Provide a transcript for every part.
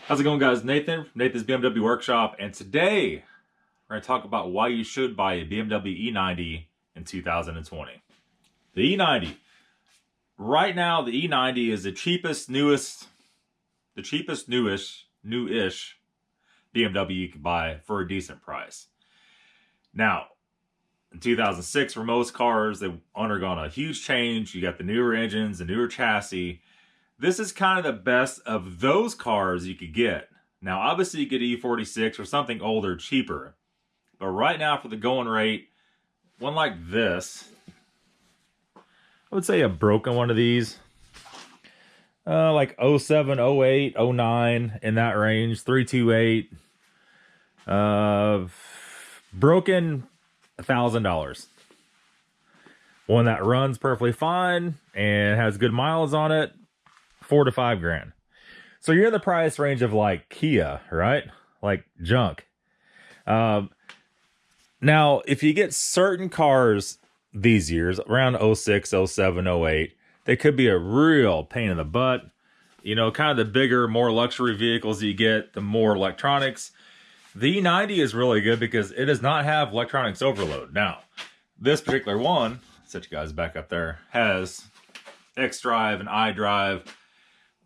How's it going, guys? Nathan's BMW Workshop, and today we're going to talk about why you should buy a BMW E90 in 2020. The E90. Right now, the E90 is the cheapest, newish BMW you can buy for a decent price. Now, in 2006, for most cars, they've undergone a huge change. You got the newer engines, the newer chassis. This is kind of the best of those cars you could get. Now, obviously, you get E46 or something older, cheaper. But right now, for the going rate, one like this, I would say a broken one of these. Like 07, 08, 09, in that range, 328. Broken, $1,000. One that runs perfectly fine and has good miles on it, $4,000 to $5,000. So you're in the price range of like Kia, right? Like junk. Now, if you get certain cars these years, around 06, 07, 08, they could be a real pain in the butt. You know, kind of the bigger, more luxury vehicles you get, the more electronics. The E90 is really good because it does not have electronics overload. Now, this particular one, set you guys back up there, has xDrive and iDrive.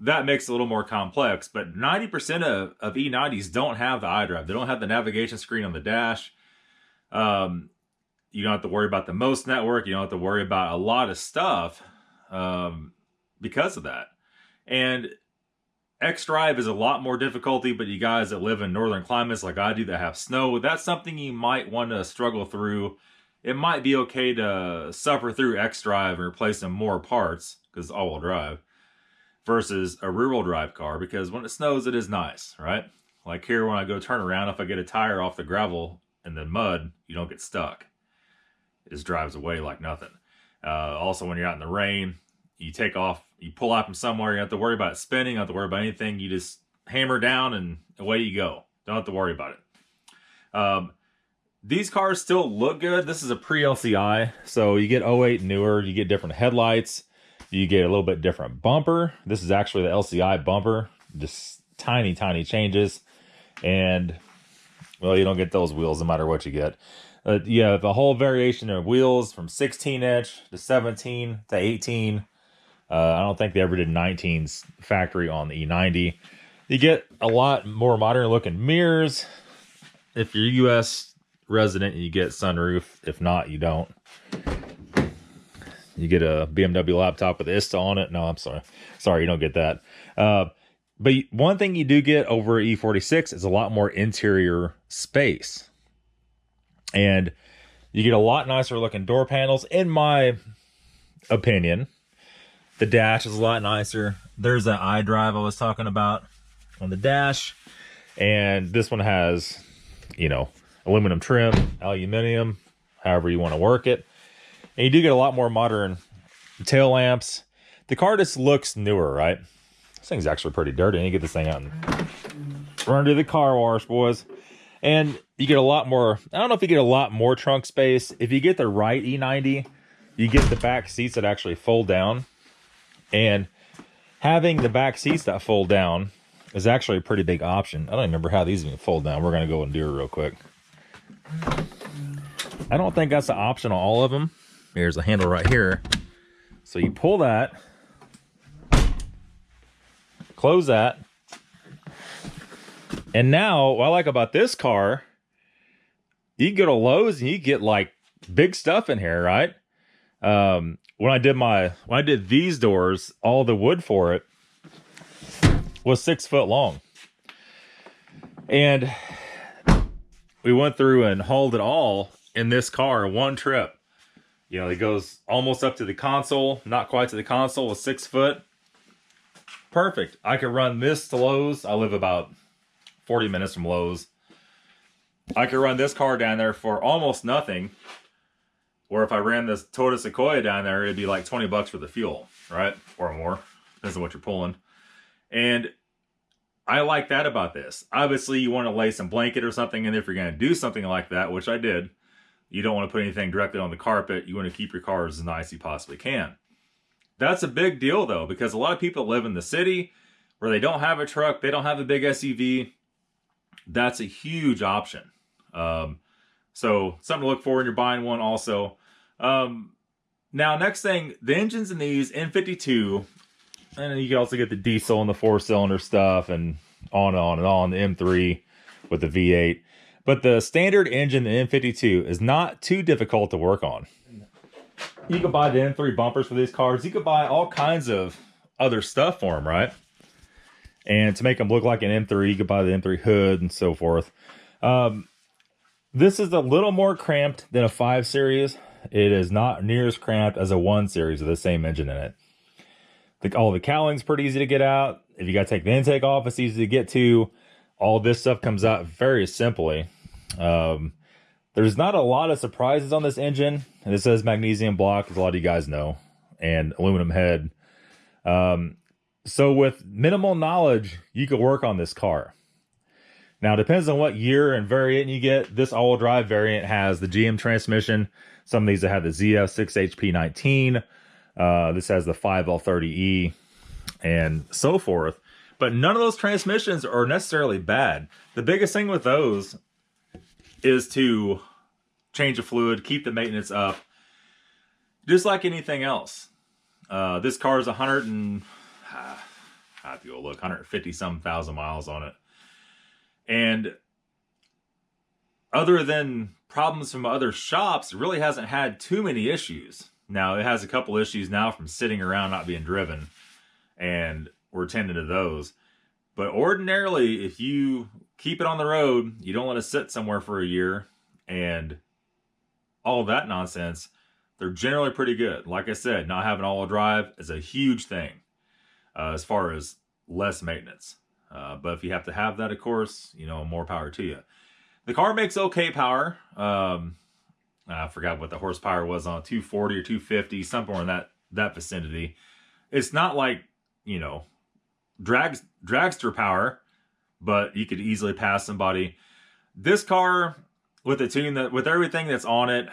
That makes it a little more complex, but 90% of E90s don't have the iDrive. They don't have the navigation screen on the dash. You don't have to worry about the most network. You don't have to worry about a lot of stuff because of that. And xDrive is a lot more difficulty, but you guys that live in northern climates like I do that have snow, that's something you might want to struggle through. It might be okay to suffer through xDrive and replace some more parts because it's all-wheel drive versus a rear-wheel drive car, because when it snows, it is nice, right? Like here, when I go turn around, if I get a tire off the gravel in the mud, you don't get stuck. It just drives away like nothing. Also, when you're out in the rain, you take off, you pull out from somewhere, you don't have to worry about it spinning, you don't have to worry about anything. You just hammer down and away you go. Don't have to worry about it. These cars still look good. This is a pre-LCI, so you get 08 newer, you get different headlights, you get a little bit different bumper. This is actually the LCI bumper, just tiny, tiny changes. And, well, you don't get those wheels no matter what you get. You have a whole variation of wheels from 16-inch to 17 to 18. I don't think they ever did 19s factory on the E90. You get a lot more modern looking mirrors. If you're a US resident, you get sunroof. If not, you don't. You get a BMW laptop with ISTA on it. No, I'm sorry. Sorry, you don't get that. But one thing you do get over E46 is a lot more interior space. And you get a lot nicer looking door panels, in my opinion. The dash is a lot nicer. There's that iDrive I was talking about on the dash. And this one has, you know, aluminum trim, aluminium, however you want to work it. And you do get a lot more modern tail lamps. The car just looks newer, right? This thing's actually pretty dirty. I need to get this thing out and run to the car wash, boys. And you get a lot more, I don't know if you get a lot more trunk space. If you get the right E90, you get the back seats that actually fold down. And having the back seats that fold down is actually a pretty big option. I don't remember how these even fold down. We're going to go and do it real quick. I don't think that's an option on all of them. Here's a handle right here. So you pull that, close that. And now, what I like about this car, you can go to Lowe's and you get like big stuff in here, right? When I did these doors, all the wood for it was 6 foot long. And we went through and hauled it all in this car one trip. You know, it goes almost up to the console, not quite to the console, with 6 foot. Perfect. I could run this to Lowe's. I live about 40 minutes from Lowe's. I could run this car down there for almost nothing. Or if I ran this Toyota Sequoia down there, it'd be like 20 bucks for the fuel, right? Or more. Depends on what you're pulling. And I like that about this. Obviously, you want to lay some blanket or something in there if you're going to do something like that, which I did. You don't want to put anything directly on the carpet. You want to keep your car as nice as you possibly can. That's a big deal, though, because a lot of people live in the city where they don't have a truck, they don't have a big SUV, that's a huge option. So something to look for when you're buying one also. Now, next thing, the engines in these N52, and you can also get the diesel and the 4-cylinder stuff and on and on and on, the M3 with the V8. But the standard engine, the N52, is not too difficult to work on. You can buy the M3 bumpers for these cars. You could buy all kinds of other stuff for them, right? And to make them look like an M3, you could buy the M3 hood and so forth. This is a little more cramped than a 5 Series. It is not near as cramped as a 1 Series with the same engine in it. All the cowling's pretty easy to get out. If you got to take the intake off, it's easy to get to. All this stuff comes out very simply. There's not a lot of surprises on this engine. And it says magnesium block, as a lot of you guys know, and aluminum head. So with minimal knowledge, you could work on this car. Now, it depends on what year and variant you get. This all-wheel drive variant has the GM transmission. Some of these that have the ZF6HP19. This has the 5L30E and so forth. But none of those transmissions are necessarily bad. The biggest thing with those is to change the fluid, keep the maintenance up, just like anything else. This car is 150-some thousand miles on it. And other than problems from other shops, it really hasn't had too many issues. Now, it has a couple issues now from sitting around not being driven, and we're tending to those. But ordinarily, if you keep it on the road, you don't let it sit somewhere for a year, and all that nonsense, they're generally pretty good. Like I said, not having all-wheel drive is a huge thing as far as less maintenance. But if you have to have that, of course, you know, more power to you. The car makes okay power. I forgot what the horsepower was on 240 or 250, somewhere in that vicinity. It's not like, you know, dragster power, but you could easily pass somebody. This car, with the tune with everything that's on it,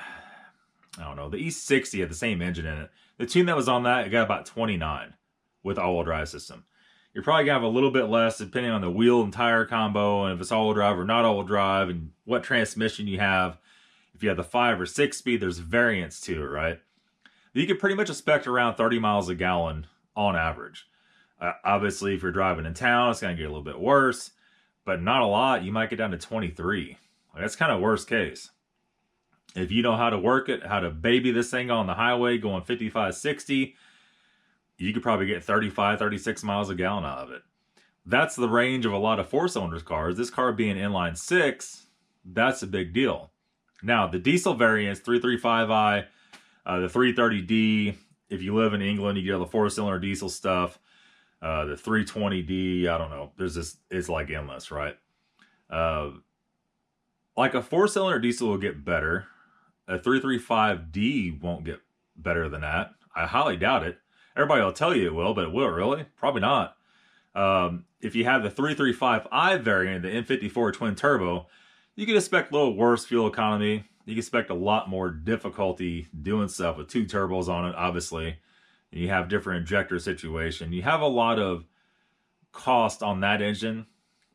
I don't know, the E60 had the same engine in it. The tune that was on that, it got about 29 with the all-wheel drive system. You're probably going to have a little bit less depending on the wheel and tire combo, and if it's all-wheel drive or not all-wheel drive, and what transmission you have. If you have the 5 or 6 speed, there's variance to it, right? You can pretty much expect around 30 miles a gallon on average. Obviously, if you're driving in town, it's going to get a little bit worse, but not a lot. You might get down to 23. That's kind of worst case. If you know how to work it, how to baby this thing on the highway going 55, 60, you could probably get 35, 36 miles a gallon out of it. That's the range of a lot of 4-cylinder cars. This car being inline 6, that's a big deal. Now, the diesel variants, 335i, the 330d, if you live in England, you get all the 4-cylinder diesel stuff. The 320d, I don't know. There's this, it's like endless, right? Like a 4-cylinder diesel will get better. A 335d won't get better than that. I highly doubt it. Everybody will tell you it will, but it will really? Probably not. If you have the 335i variant, the M54 twin turbo, you can expect a little worse fuel economy. You can expect a lot more difficulty doing stuff with 2 turbos on it, obviously. You have different injector situation. You have a lot of cost on that engine.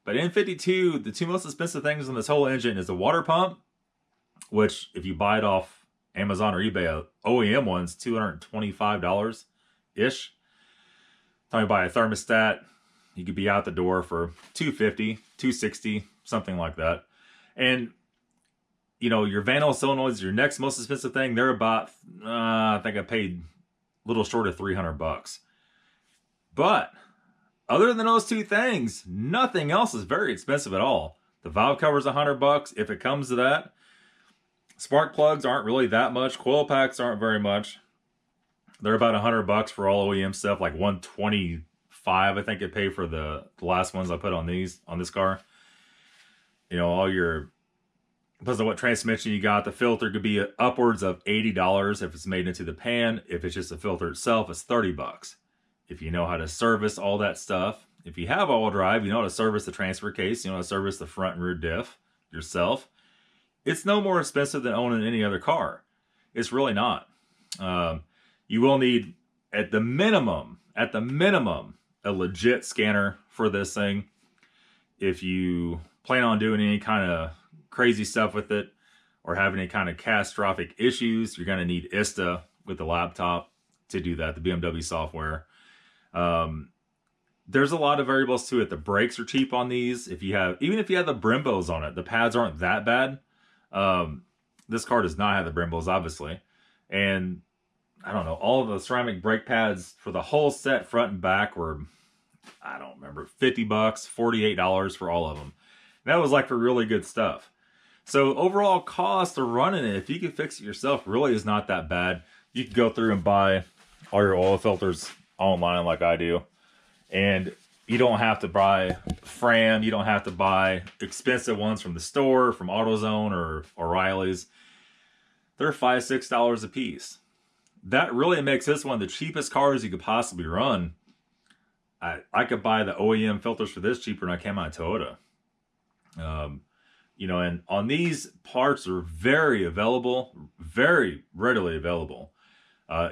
But N52, the 2 most expensive things on this whole engine is the water pump, which if you buy it off Amazon or eBay, OEM one's $225-ish. Time you buy a thermostat, you could be out the door for $250, $260, something like that. And, you know, your Van Oil solenoids, your next most expensive thing, they're about, I think I paid a little short of $300. But other than those 2 things, nothing else is very expensive at all. The valve cover's $100 if it comes to that. Spark plugs aren't really that much. Coil packs aren't very much. They're about $100 for all OEM stuff, like $125 I think I paid for the last ones I put on this car. You know, all your, depends on what transmission you got. The filter could be upwards of $80 if it's made into the pan. If it's just the filter itself, it's $30. If you know how to service all that stuff. If you have all-wheel drive, you know how to service the transfer case. You know how to service the front and rear diff yourself. It's no more expensive than owning any other car. It's really not. You will need, at the minimum, a legit scanner for this thing. If you plan on doing any kind of crazy stuff with it or having any kind of catastrophic issues, you're going to need ISTA with the laptop to do that, the BMW software. There's a lot of variables to it. The brakes are cheap on these. Even if you have the Brembos on it, the pads aren't that bad. This car does not have the Brembos, obviously. And I don't know, all of the ceramic brake pads for the whole set, front and back, were, I don't remember, $50, $48 for all of them. And that was like for really good stuff. So overall cost of running it, if you can fix it yourself, really is not that bad. You can go through and buy all your oil filters online like I do. And you don't have to buy Fram. You don't have to buy expensive ones from the store, from AutoZone or O'Reilly's. They're $5, $6 a piece. That really makes this one of the cheapest cars you could possibly run. I could buy the OEM filters for this cheaper than I came out of Toyota. You know, and on these, parts are very available, very readily available.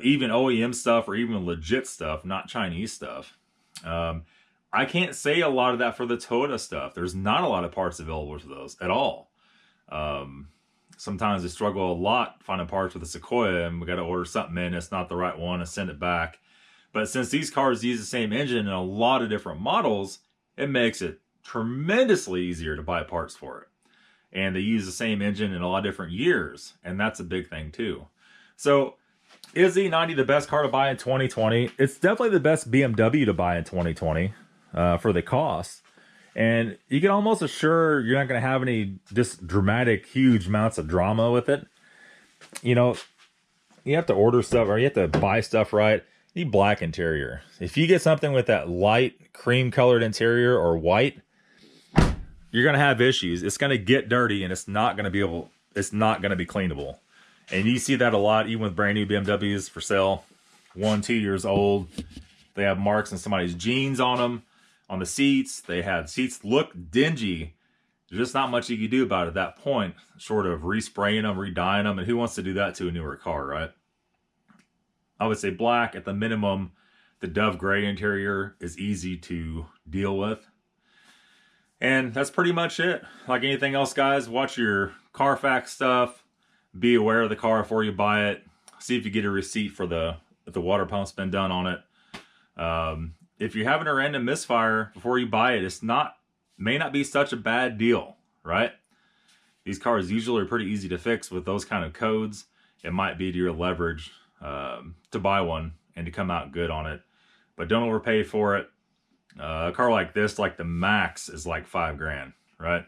Even OEM stuff or even legit stuff, not Chinese stuff. I can't say a lot of that for the Toyota stuff. There's not a lot of parts available for those at all. Sometimes they struggle a lot finding parts with the Sequoia, and we got to order something in, it's not the right one, and send it back. But since these cars use the same engine in a lot of different models, it makes it tremendously easier to buy parts for it. And they use the same engine in a lot of different years, and that's a big thing too. So, is the E90 the best car to buy in 2020? It's definitely the best BMW to buy in 2020 for the cost. And you can almost assure you're not going to have any just dramatic, huge amounts of drama with it. You know, you have to order stuff or you have to buy stuff right. You need black interior. If you get something with that light cream colored interior or white, you're going to have issues. It's going to get dirty and it's not going to be cleanable. And you see that a lot, even with brand new BMWs for sale, 1, 2 years old. They have marks in somebody's jeans on them, on the seats. They had seats look dingy. There's just not much you can do about it at that point, short of respraying them, redying them. And who wants to do that to a newer car, right? I would say black at the minimum. The Dove gray interior is easy to deal with. And that's pretty much it. Like anything else, guys, watch your Carfax stuff. Be aware of the car before you buy it. See if you get a receipt for if the water pump's been done on it. If you're having a random misfire before you buy it, may not be such a bad deal, right? These cars usually are pretty easy to fix with those kind of codes. It might be to your leverage to buy one and to come out good on it. But don't overpay for it. A car like this, like the Max, is like $5,000, right?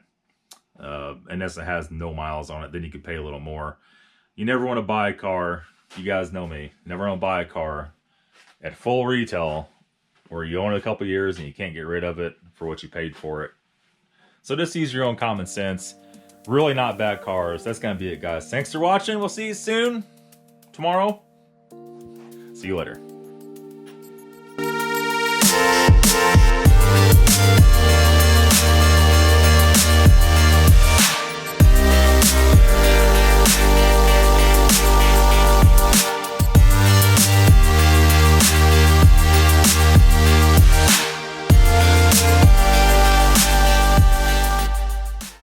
Unless it has no miles on it, then you could pay a little more. You never want to buy a car, you guys know me, never want to buy a car at full retail where you own it a couple years and you can't get rid of it for what you paid for it. So just use your own common sense. Really not bad cars. That's going to be it, guys. Thanks for watching. We'll see you soon. Tomorrow. See you later.